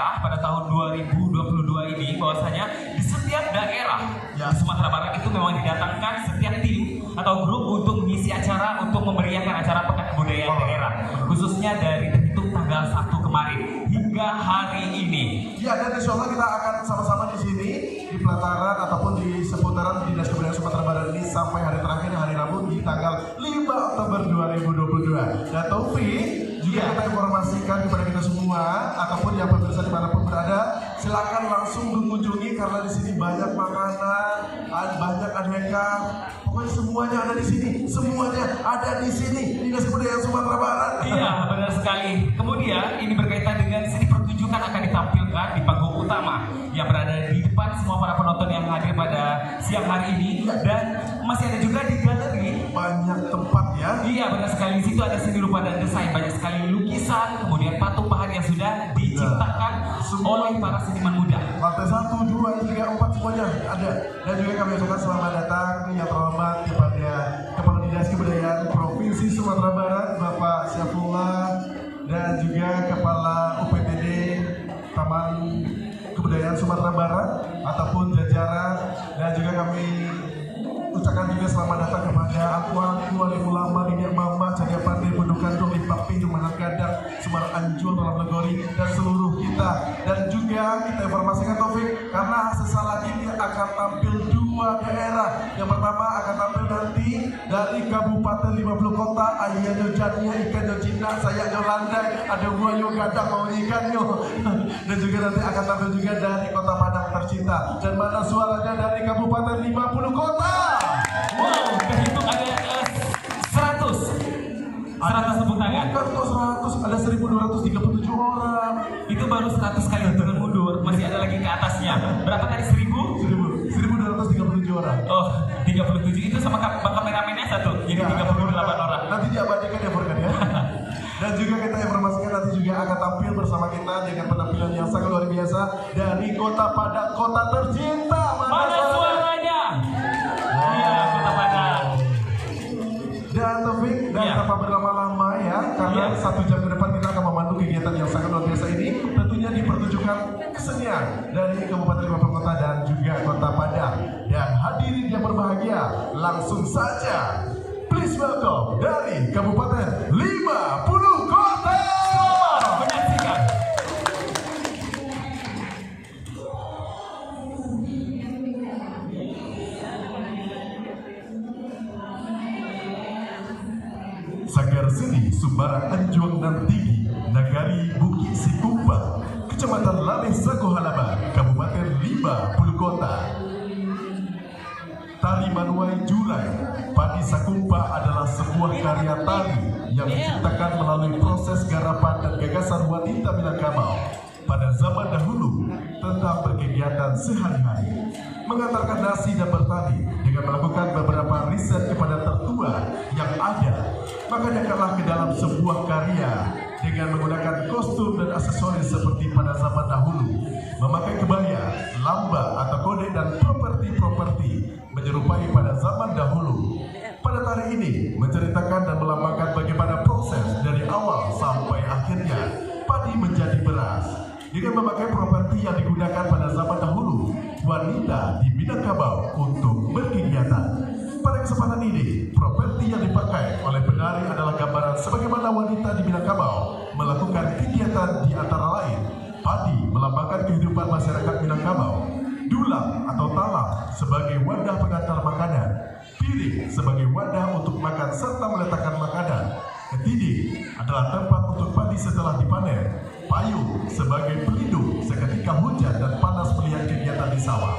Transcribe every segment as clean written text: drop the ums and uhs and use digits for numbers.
daerah pada tahun 2022 ini bahwasanya di setiap daerah di Sumatera Barat itu memang didatangkan setiap tim atau grup untuk mengisi acara untuk memeriahkan acara Pekan Kebudayaan Daerah, khususnya dari terhitung tanggal 1 kemarin hingga hari ini. Ya, dan insya Allah kita akan sama-sama di sini di pelataran ataupun di seputaran Dinas Kebudayaan Sumatera Barat ini sampai hari terakhir hari Rabu di tanggal 5 Oktober 2022. Dan Taufik juga kita informasikan kepada kita semua ataupun yang pemirsa dimanapun berada, silakan langsung mengunjungi karena di sini banyak makanan, banyak aneka, pokoknya semuanya ada di sini, semuanya ada di sini Dinas Kebudayaan Sumatera Barat. Iya, benar sekali. Kemudian ini berkaitan dengan seni pertunjukan akan ditampilkan di panggung utama yang berada di depan semua para penonton yang hadir pada siang hari ini, dan masih ada juga di galeri banyak tempat ya. Iya, benar sekali. Di situ ada seni rupa dan desain, banyak sekali lukisan, kemudian patung bahan yang sudah diciptakan oleh para seniman muda. Lantai 1, 2, 3, 4 semuanya ada. Dan juga kami ucapkan selamat datang yang terhormat kepada Kepala Dinas Kebudayaan Provinsi Sumatera Barat Bapak Syafullah, dan juga Kepala UPTD Taman Kebudayaan Sumatera Barat ataupun jajaran, dan juga kami ucapkan juga selamat datang kepada Aku Wali Ulama Didier Mama Cadia Pandai Bundukan Dong Limpapi Dumanan Gadang Sumar Anjul Dalam Legori dan seluruh kita. Dan juga kita informasikan Taufik, karena sesaat lagi dia akan tampil 2 daerah. Yang pertama akan tampil nanti dari Kabupaten 50 Kota, Ayahnya Jania Ikan Cina Saya Landai, ada Buayo Gadang mau ikannya. Dan juga nanti akan tampil juga dari Kota Padang tercinta. Dan mana suaranya dari Kabupaten 50 Kota? Wow, terhitung ada 100 tepuk tangan. Bukan kok 100, ada 1237 orang. Itu baru 100 kali hitungan mundur, masih ada lagi ke atasnya. Berapa tadi? 1237 orang. Oh, 37 itu sama kameramennya 1, jadi 38 orang. Nanti diabadikan ya Furkan ya. Dan juga kita informasikan nanti juga akan tampil bersama kita dengan penampilan yang sangat luar biasa dari Kota Padang, kota tercinta. Mana suaranya? Iya, Kota Padang. Dan Taufik, dan tanpa berlama-lama ya, karena 1 jam ke depan kita akan memandu kegiatan yang sangat luar biasa ini, tentunya dipertunjukkan kesenian dari Kabupaten 50 Kota dan juga Kota Padang. Dan hadirin yang berbahagia, langsung saja please welcome dari Kabupaten 50 Kota. Selamat menyaksikan. Sanggar Seni Sumbarang Anjuang dan Tinggi, Nagari Bukit Sikumba, Kecamatan Laleh Sagohalaba, Kabupaten 50 Kota. Tari Manuai Jurai Padi Sakumba adalah sebuah karya tari yang diciptakan melalui proses garapan dan gagasan wanita Minangkabau pada zaman dahulu tentang berkegiatan sehari-hari, mengantarkan nasi dan bertani dengan melakukan beberapa riset kepada tertua yang ada. Maka diangkatlah ke dalam sebuah karya dengan menggunakan kostum dan aksesoris seperti pada zaman dahulu, memakai kebaya, lamba atau kode dan properti-properti menyerupai pada zaman dahulu. Pada tari ini menceritakan dan melambangkan bagaimana proses dari awal sampai akhirnya padi menjadi beras. Dengan memakai properti yang digunakan pada zaman dahulu, wanita di Minangkabau untuk berkegiatan. Pada kesempatan ini, properti yang dipakai oleh penari adalah gambaran sebagaimana wanita di Minangkabau melakukan kegiatan di antara lain. Padi melambangkan kehidupan masyarakat Minangkabau, dulang atau talam sebagai wadah pengantar makanan, piring sebagai wadah untuk makan serta meletakkan makanan, ketidih adalah tempat untuk padi setelah dipanen, payung sebagai pelindung seketika hujan dan panas melihat kegiatan di sawah.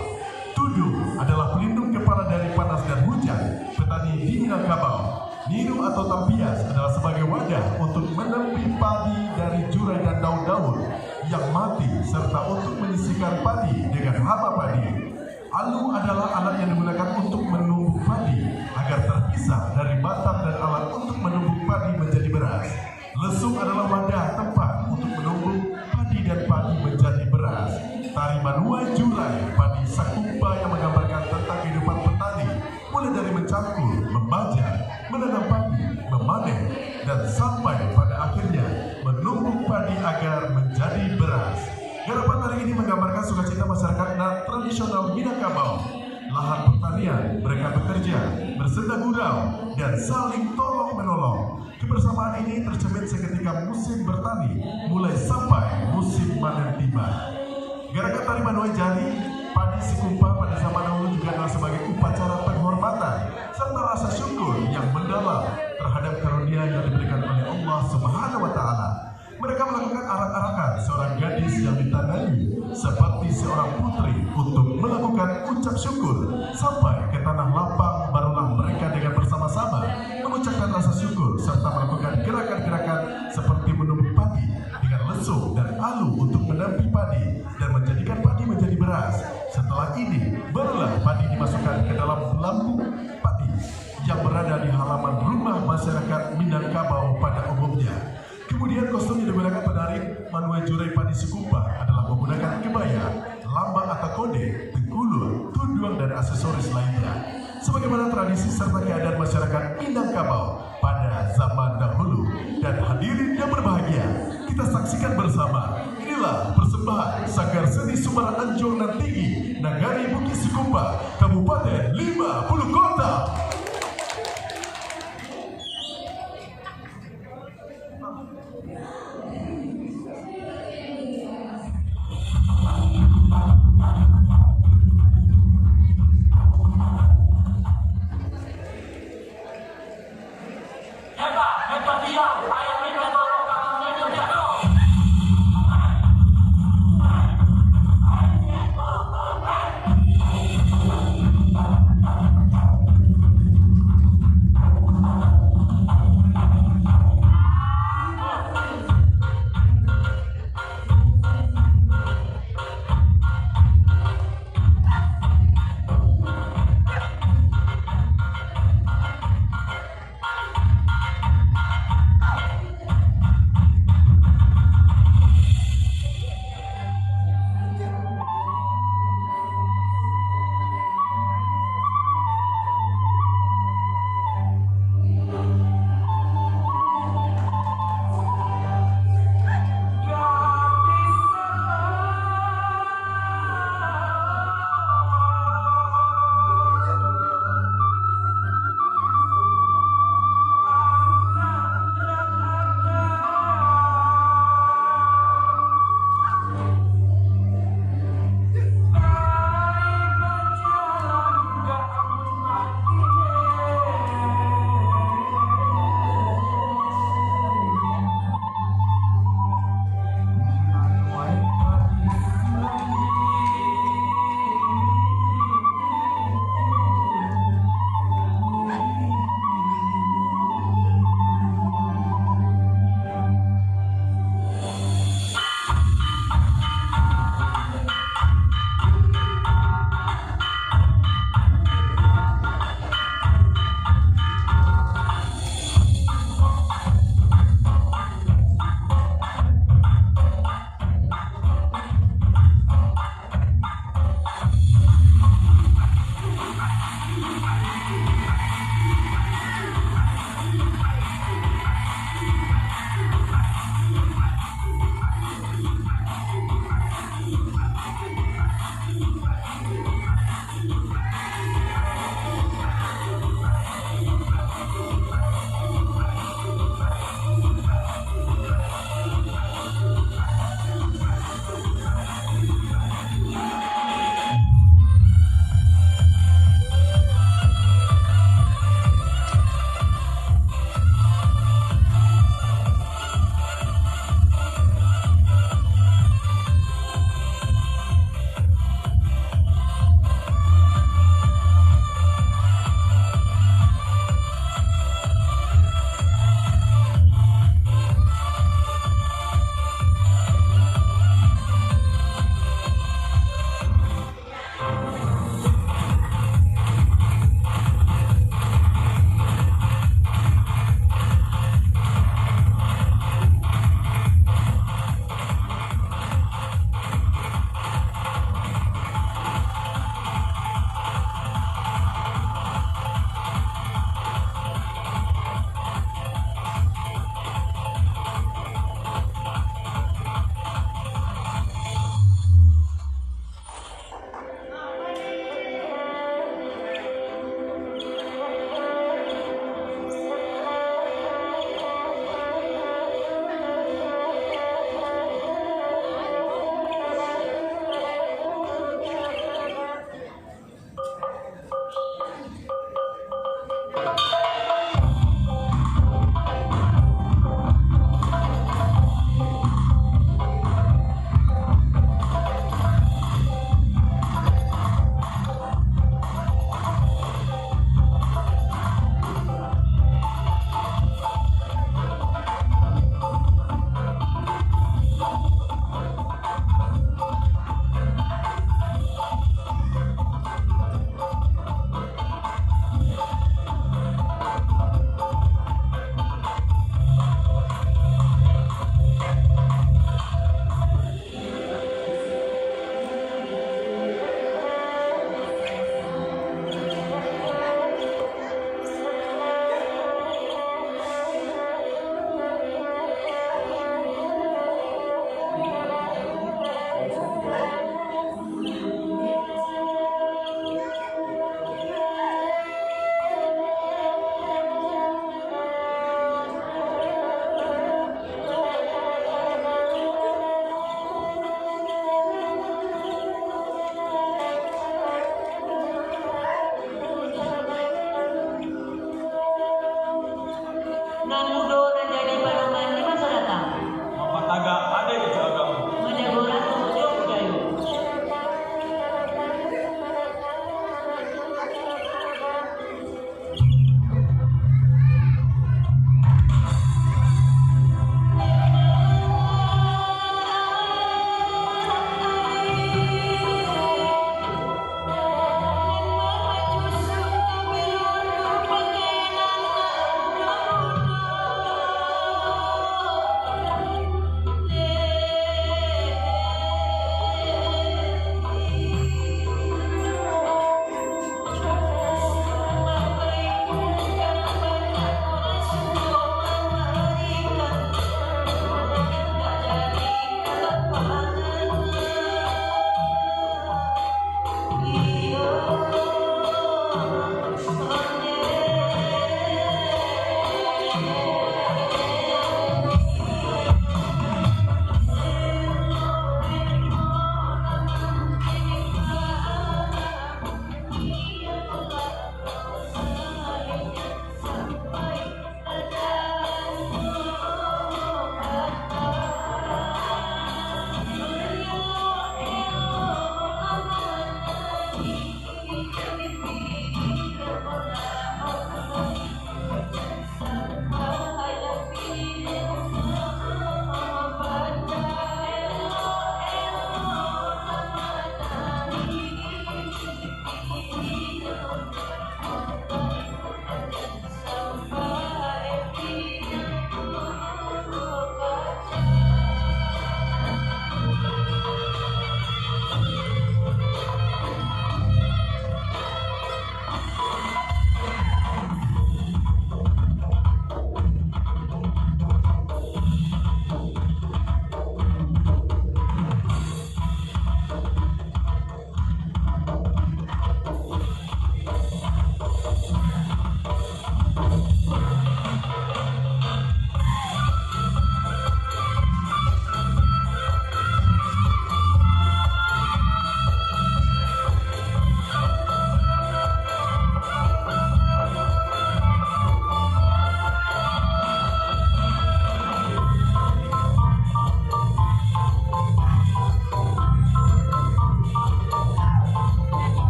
Tudung adalah pelindung kepala dari panas dan hujan petani di Minangkabau. Niru atau tampias adalah sebagai wadah untuk menempi padi dari jurai dan daun-daun yang mati serta untuk menyisihkan padi dengan hama padi. Alu adalah alat yang digunakan untuk menumbuk padi agar terpisah dari batang dan alat untuk menumbuk padi menjadi beras. Lesung adalah wadah tempat untuk menumbuk padi dan padi menjadi beras. Tari Manuai Jurai Padi Sakumba yang menggambarkan tentang kehidupan petani, mulai dari mencangkul, membajak, menanam padi, memanen, dan sampai pada akhirnya menumbuk padi agar menjadi beras. Garapan hari ini menggambarkan sukacita masyarakat tradisional Minangkabau. Lahan pertanian, mereka bekerja, bersenda gurau, dan saling tolong-menolong. Kebersamaan ini tercermin seketika musim bertani mulai sampai musim panen tiba. Gerakan tari Manuai Jali, padi Sikumpa pada zaman dahulu juga adalah sebagai upacara penghormatan serta rasa syukur yang mendalam terhadap karunia yang diberikan oleh Allah Subhanahu wa Ta'ala. Mereka melakukan arak-arakan seorang gadis yang ditandai seperti seorang putri untuk melakukan ucap syukur sampai ke tanah lapang. Barulah mereka dengan bersama-sama mengucapkan rasa syukur serta melakukan gerakan-gerakan seperti menumbuk padi dengan lesu dan alu untuk menampi padi dan menjadikan padi menjadi beras. Setelah ini barulah padi dimasukkan ke dalam lambung padi yang berada di halaman rumah masyarakat Minangkabau pada umumnya. Kemudian kostum yang digunakan penari Manuai Jurai Padi Sikumpa adalah menggunakan kebaya, lambang atau kode, tegulur, tunduang dan aksesoris lainnya. Sebagaimana tradisi serta keadaan masyarakat Minangkabau pada zaman dahulu. Dan hadirin yang berbahagia, kita saksikan bersama. Inilah persembahan Sanggar Seni Sumber Anjong Nantigi, Nagari Bukit Sikumpa, Kabupaten 50 Kota.